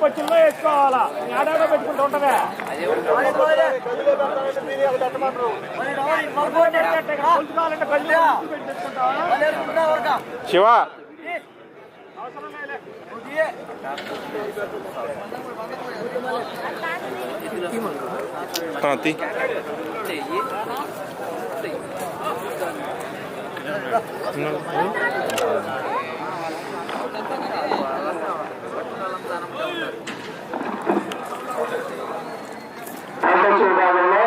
పచ్చిలో వేసుకోవాలా ఆడాడో పెట్టుకుంటూ ఉంటదా శివ విభాగంలో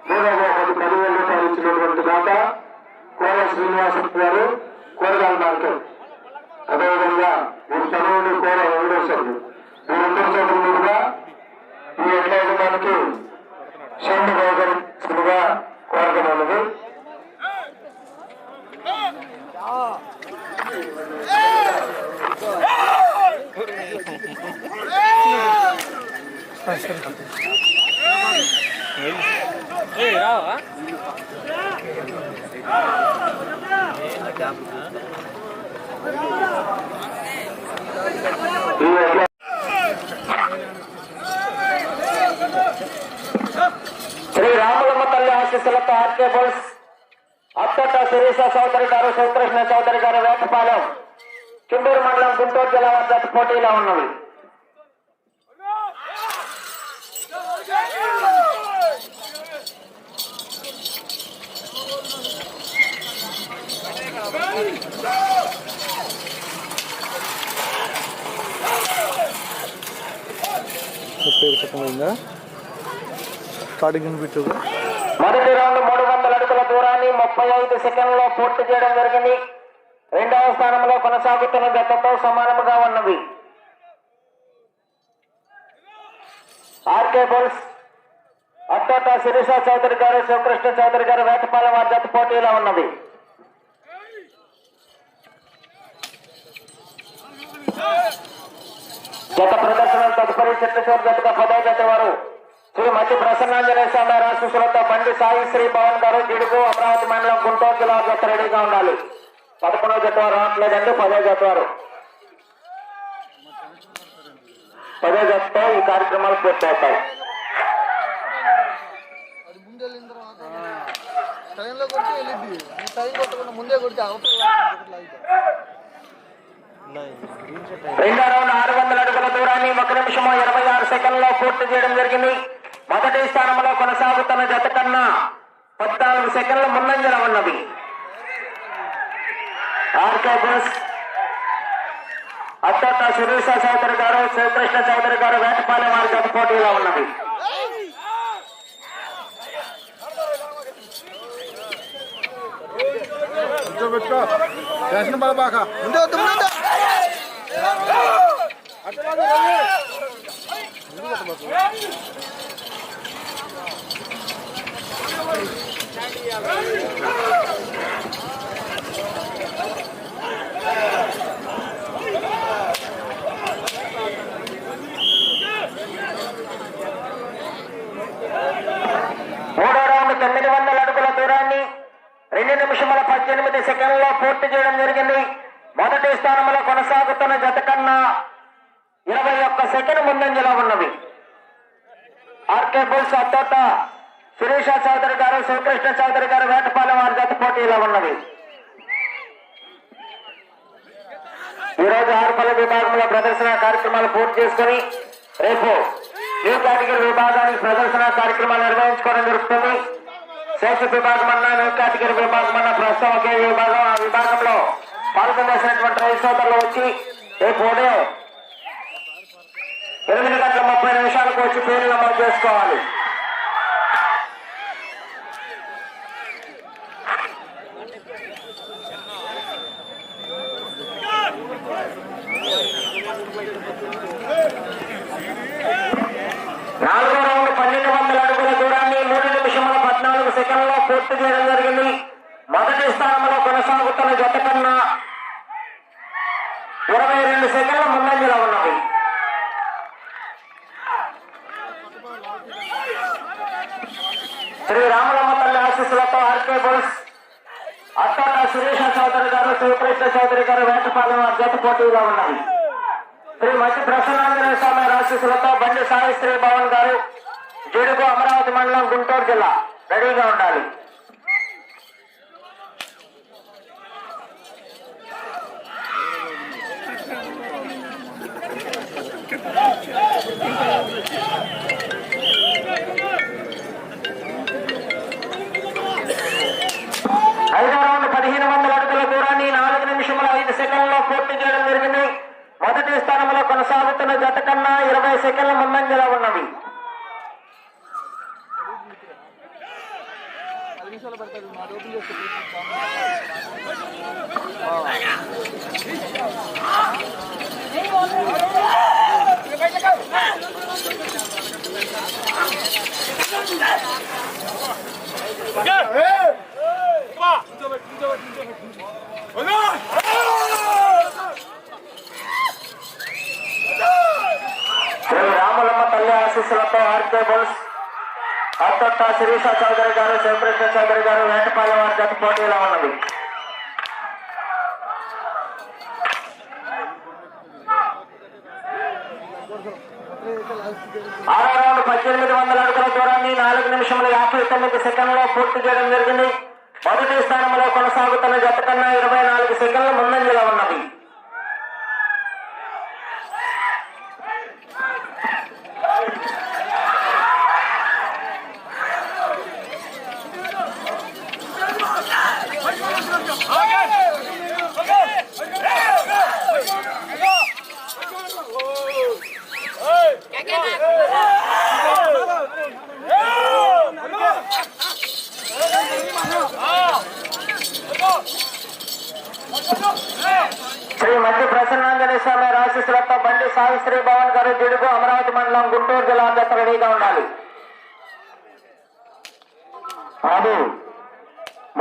10,000 రూపాయలు ఇచ్చినటువంటి దాత కోల శ్రీనివాసరెడ్డి గారు కూరగాయల మార్కెట్. అదేవిధంగా వీరి తనవుడు కోల వెంకటేశ్వరుడు వీరిద్దరు చేతుల మీదుగా ఈ ఎడ్ల యజమానికి షండు గౌరవంగా కోరగలన్నది. రావా శ్రీ రాములమ్మ తల్లి ఆశీస్సులతో ఆర్కే బుల్స్ అత్తట శిరీష చౌదరి గారు శివకృష్ణ చౌదరి గారు వేటపాలెం చిండూరు మండలం గుంటూరు జిల్లా జత పోటీలో ఉన్నవి. మొదటి రౌండ్ 300 అడుగుల దూరాన్ని 35 సెకండ్లో పూర్తి చేయడం జరిగింది. రెండవ స్థానంలో కొనసాగుతున్న జతతో సమానముగా ఉన్నవి. ఆర్కే బుల్స్ అత్తోట శిరీష చౌదరి గారు శివకృష్ణ చౌదరి గారు వేటపాలెం వారి జత పోటీలో ఉన్నవి. జత ప్రదర్శన తదుపరి చిత్తూరు జతగా 10వ జత వారు శ్రీ మధ్య ప్రసన్నాంజనేయ స్వామి ఆశీస్సులతో బండి సాయి శ్రీ భవన్ గారు గిడుగు అమరావతి మండలం గుంటూరు జిల్లా జత రెడీగా ఉండాలి. 11వ జత వారు రావట్లేదండి. 10వ జత వారు 10వ జతతో ఈ కార్యక్రమాలు పూర్తవుతాయి. రెండో రౌండ్ 600 అడుగుల దూరాన్ని 1 నిమిషం 26 సెకండ్లో పూర్తి చేయడం జరిగింది. మొదటి స్థానంలో కొనసాగుతున్న జత కన్నా 14 సెకండ్ల ముందంజల ఉన్నది. ఆర్కే బుల్స్ అత్తోట శిరీష చౌదరి గారు శివకృష్ణ చౌదరి గారు వేటపాలెం వారి జత పోటీలో ఉన్నది. మూడో రౌండ్ 900 అడుగుల దూరాన్ని 2 నిమిషముల 18 సెకండ్లో పూర్తి చేయడం జరిగింది. మొదటి స్థానంలో కొనసాగుతున్న జత కన్నా 21 సెకండ్ ముందంజలో ఉన్నది. ఆర్కే బుల్స్ అత్తోట శిరీష చౌదరి గారు శివకృష్ణ చౌదరి గారు వేటపాలెం వారి జత పోటీలో ఉన్నది. ఈరోజు ఆరుపల్లి విభాగంలో ప్రదర్శన కార్యక్రమాలు పూర్తి చేసుకుని రేపు న్యూ కేటగిరీ విభాగానికి ప్రదర్శన కార్యక్రమాలు నిర్వహించుకోవడం జరుగుతుంది. శేష విభాగం అన్నా న్యూ కేటగిరీ విభాగం అన్నా ప్రస్తుతం ఒకే విభాగం. ఆ విభాగంలో పాల్గొనేసినటువంటి రైతు సోదరులు వచ్చి రేపు ఉదయం 8:30 వచ్చి పేర్లు నమోదు చేసుకోవాలి. నాలుగో రౌండ్ 1200 అడుగుల దూరాన్ని 3 నిమిషముల 14 సెకండ్లో పూర్తి చేయడం జరిగింది. మొదటి స్థానంలో కొనసాగుతున్న జత కన్నా 22 సెకండ్ల ముందంజలో ఉన్నది. శ్రీ రాములమ్మ తల్లి ఆశీస్సులతో ఆర్కే బుల్స్ అత్తోట శిరీష చౌదరి గారు శివకృష్ణ చౌదరి గారు వేటపాలెం జత పోటీగా ఉన్నాయి. శ్రీ మధ్య ప్రసన్నాంజనేయ స్వామి ఆశీస్సులతో బండి సాయి శ్రీ భవన్ గారు జడుగు అమరావతి మండలం గుంటూరు జిల్లా రెడీగా ఉండాలి. ఐదో రౌండ్ 1500 అడుగుల దూరాన్ని 4 నిమిషముల 5 సెకండ్లలో పూర్తి చేయడం జరిగింది. మొదటి స్థానంలో కొనసాగుతున్న జత కన్నా 20 సెకండ్ల ముందంజలో ఉన్నవి. శ్రీ రాములమ్మ తల్లి ఆశీస్సులతో ఆర్కే బుల్స్ అత్తొట్ట శిరీష చౌదరి గారు, శివకృష్ణ చౌదరి గారు, వేటపాలెం వారి జత పోటీలో ఉన్నది. ఆరో రౌండ్ 1800 అడుగుల దూరాన్ని 4 నిమిషముల 59 సెకండ్లలో పూర్తి చేయడం జరిగింది. మొదటి స్థానంలో కొనసాగుతున్న జత కన్నా 24 సెకండ్ల ముందంజలో ఉన్నది. శ్రీ మధ్య ప్రసన్నాంజనేయ స్వామి ఆశీస్సులతో బండి సాయి శ్రీ భవన్ గారు జడుగు అమరావతి మండలం గుంటూరు జిల్లా జత రెడీగా ఉండాలి. అది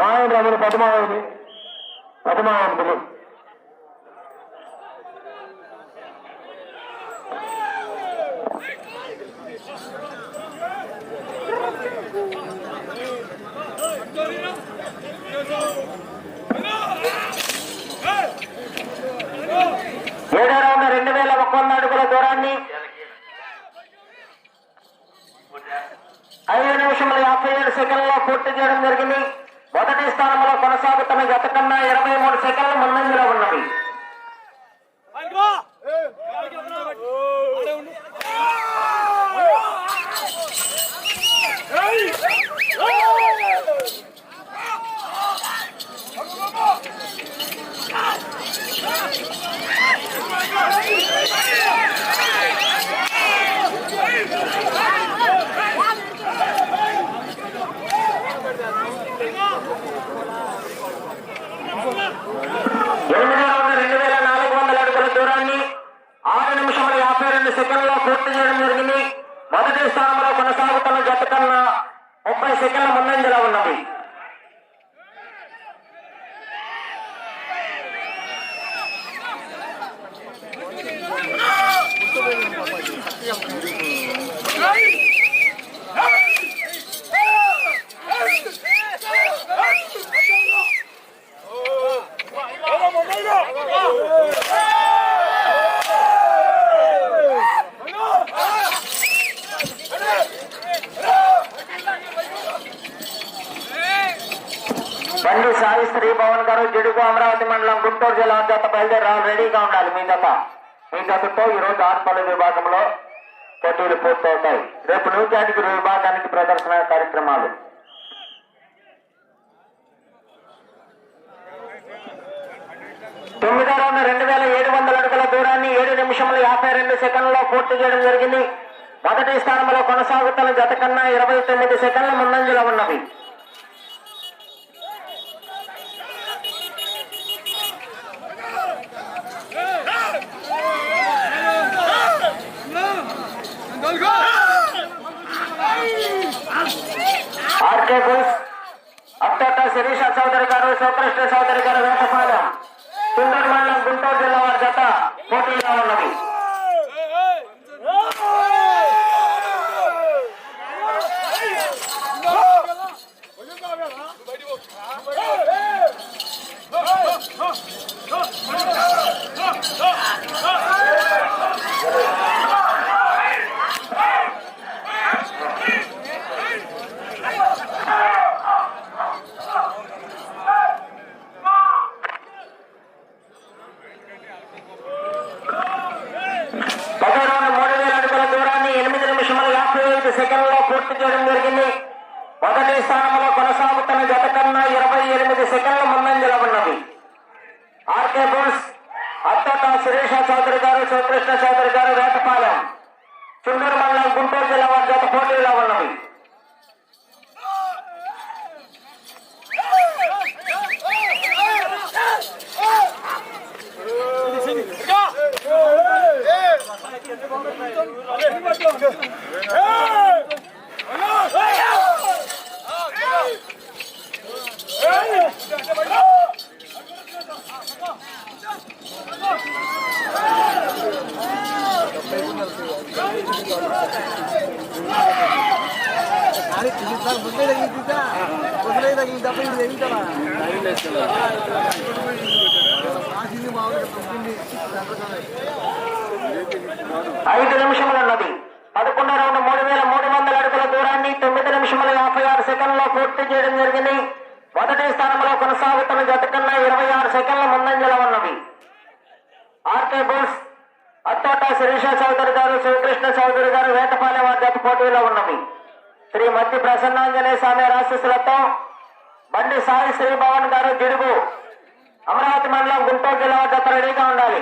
మాయన్ రమణ పద్మావతి ఏడో రౌండ్ 2100 అడుగుల దూరాన్ని 5 నిమిషముల 57 సెకండ్లలో పూర్తి చేయడం జరిగింది. మొదటి స్థానంలో కొనసాగుతున్న జత కన్నా 23 సెకండ్ల ముందంజలో ఉన్నవి. సెకండ్లో పూర్తి చేయడం జరిగింది. మొదటి స్థానంలో కొనసాగుతున్న జత కన్నా 30 సెకండ్ల ముందంజలో ఉన్నది. బండి సాయి శ్రీ భవన్ గారు జడుగు అమరావతి మండలం గుంటూరు జిల్లా జత బయలుదేరి రెడీగా ఉండాలి. మీ జతతో ఈరోజు ఆత్మల విభాగంలో పోటీలు పూర్తవుతాయి. రేపు నూతన విభాగానికి ప్రదర్శన కార్యక్రమాలు. తొమ్మిదో రౌండ్ 2700 అడుగుల దూరాన్ని 7 నిమిషముల 52 సెకండ్లలో పూర్తి చేయడం జరిగింది. మొదటి స్థానంలో కొనసాగుతున్న జత కన్నా 29 సెకండ్ల ముందంజలో ఉన్నది. ఆర్కే బుల్స్ అత్తొట్ట శిరీష చౌదరి గారు, శివకృష్ణ చౌదరి గారు, వేటపాలెం తుందూరు మండలం గుంటూరు జిల్లా వారి జత పోటీలో ఉన్నది. పూర్తి చేయడం జరిగింది. మొదటి స్థానంలో కొనసాగుతున్న జత కన్నా 28 సెకండ్ల ముందంజల ఉన్నది. ఆర్కే బుల్స్ అత్తోట శిరీష చౌదరి గారు, శివకృష్ణ చౌదరి గారు, వేటపాలెం, చుండూరు మండలం, గుంటూరు జిల్లా వారి జత పోటీలో ఉన్నవి. ఐదు నిమిషములు ఉన్నది. 11వ రౌండ్ 3300 అడుగుల దూరాన్ని 9 నిమిషముల 56 సెకండ్లో పూర్తి చేయడం జరిగింది. మొదటి స్థానంలో కొనసాగుతున్న జత కన్నా 26 సెకండ్ల ముందంజల ఉన్నవి. ఆర్కే బోస్ అత్తోట శిరీష చౌదరి గారు, శివకృష్ణ చౌదరి గారు, వేటపాలెం వారి జత పోటీలో ఉన్నవి. శ్రీ మధ్య ప్రసన్నాంజనేయ స్వామి ఆశీస్సులతో బండి సాయి శ్రీభవన్ గారు, జిడుగు, అమరావతి మండలం, గుంటూరు జిల్లా జత రెడీగా ఉండాలి.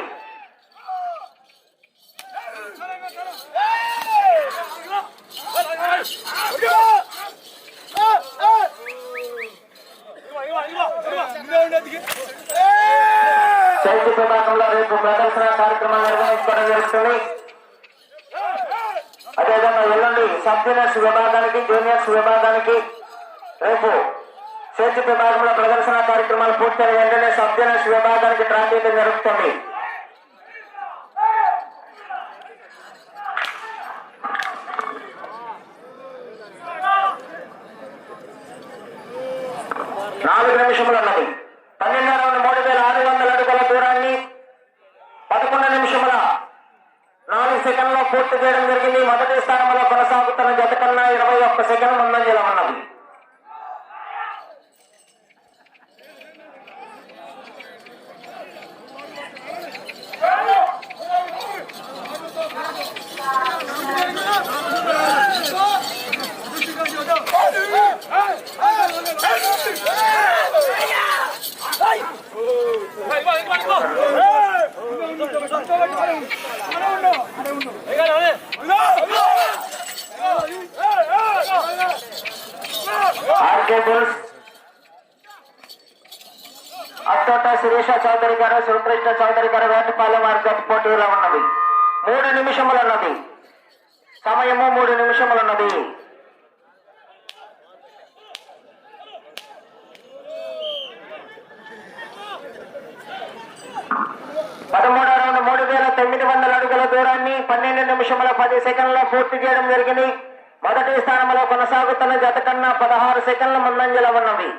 చైత్య విభాగంలో రేపు ప్రదర్శన కార్యక్రమాలు నిర్వహించుకోవడం జరుగుతుంది. అదేవిధంగా ఎల్లుండి సబ్ జూనియర్స్ విభాగానికి, జూనియర్స్ విభాగానికి రేపు చైత్య విభాగంలో ప్రదర్శన కార్యక్రమాలు పూర్తయిన వెంటనే సబ్ జూనియర్స్ విభాగానికి ట్రాఫిక్ జరుగుతుంది. నాలుగు నిమిషములు ఉన్నది. 12వ రౌండ్ 3600 అడుగుల దూరాన్ని 11 నిమిషముల 4 సెకండ్లో పూర్తి చేయడం జరిగింది. మొదటి స్థానంలో కొనసాగుతున్న జత కన్నా 21 సెకండ్ ముందంజల ఉన్నది. ఆర్కే బుల్స్ అత్తోట శిరీష చౌదరి గారు, శివకృష్ణ చౌదరి గారు, వేటపాలెం వారి జత పోటీలో ఉన్నది. 3 నిమిషములు ఉన్నది. సమయము 3 నిమిషములు ఉన్నది. పదమూడవ రౌండ్ 3900 అడుగుల దూరాన్ని 12 నిమిషముల 10 సెకండ్లో పూర్తి చేయడం జరిగింది. మొదటి స్థానంలో కొనసాగుతున్న జత కన్నా 16 సెకండ్ల ముందంజల ఉన్నవి.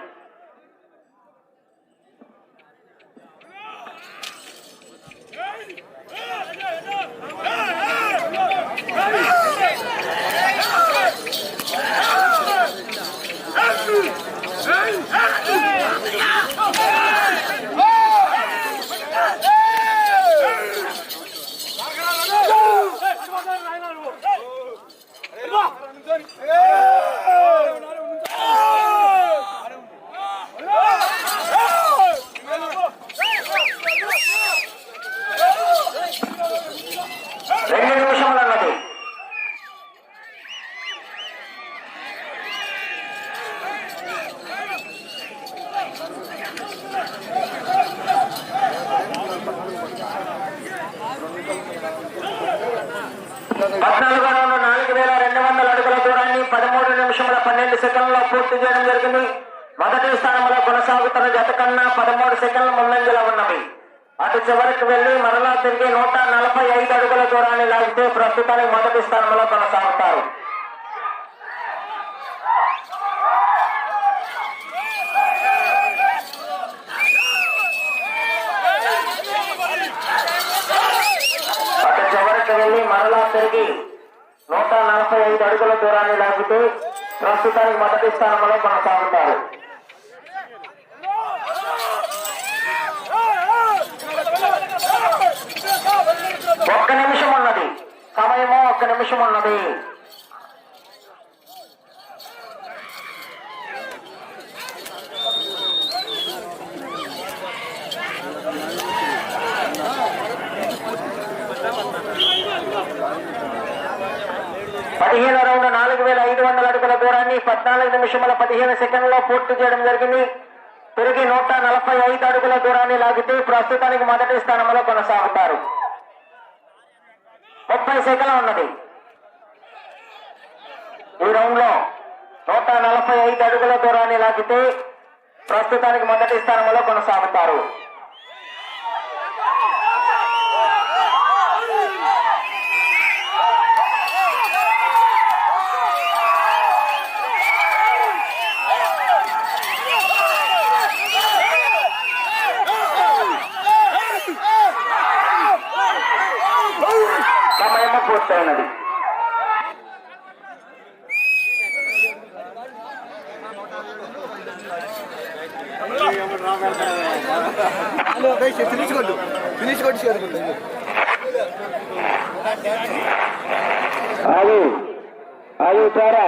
పూర్తి చేయడం జరిగింది. మొదటి స్థానంలో కొనసాగుతున్న జత కన్నా 13 సెకండ్ల ముందంజల ఉన్నవి. అటు చివరికి వెళ్లి మరలా తిరిగి 145 అడుగుల దూరాన్ని లాగితే ప్రస్తుతానికి మొదటి స్థానంలో కొనసాగుతారు. అటు చివరికి వెళ్లి మరలా తిరిగి 145 అడుగుల దూరాన్ని లాగితే ప్రస్తుతానికి మొదటి స్థానంలో కొనసాగుతారు. ఒక్క నిమిషం ఉన్నది. సమయము 1 నిమిషం ఉన్నది. 15 రౌండ్ 4500 అడుగుల దూరాన్ని 14 నిమిషముల 15 సెకండ్లో పూర్తి చేయడం జరిగింది. తిరిగి 145 అడుగుల దూరాన్ని లాగితే ప్రస్తుతానికి మొదటి స్థానంలో కొనసాగుతారు. 30 సెకండ్లు ఉన్నది. ఈ రౌండ్ లో 145 అడుగుల దూరాన్ని లాగితే ప్రస్తుతానికి మొదటి స్థానంలో కొనసాగుతారు. సమయము పూర్తయినది. ఆగు చారా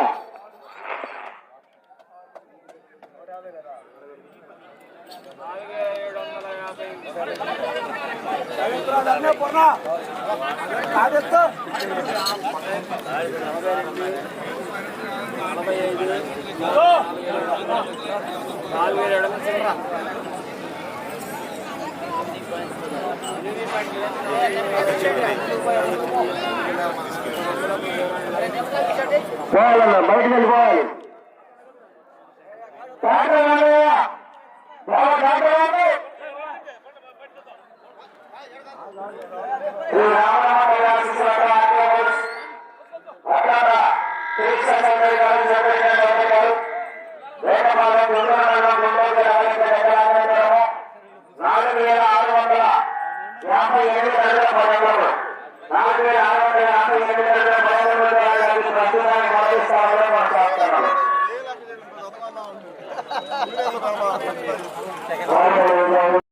పోవాలన్నా బయటకు వెళ్ళిపోవాలి. ప్రస్తుతానికి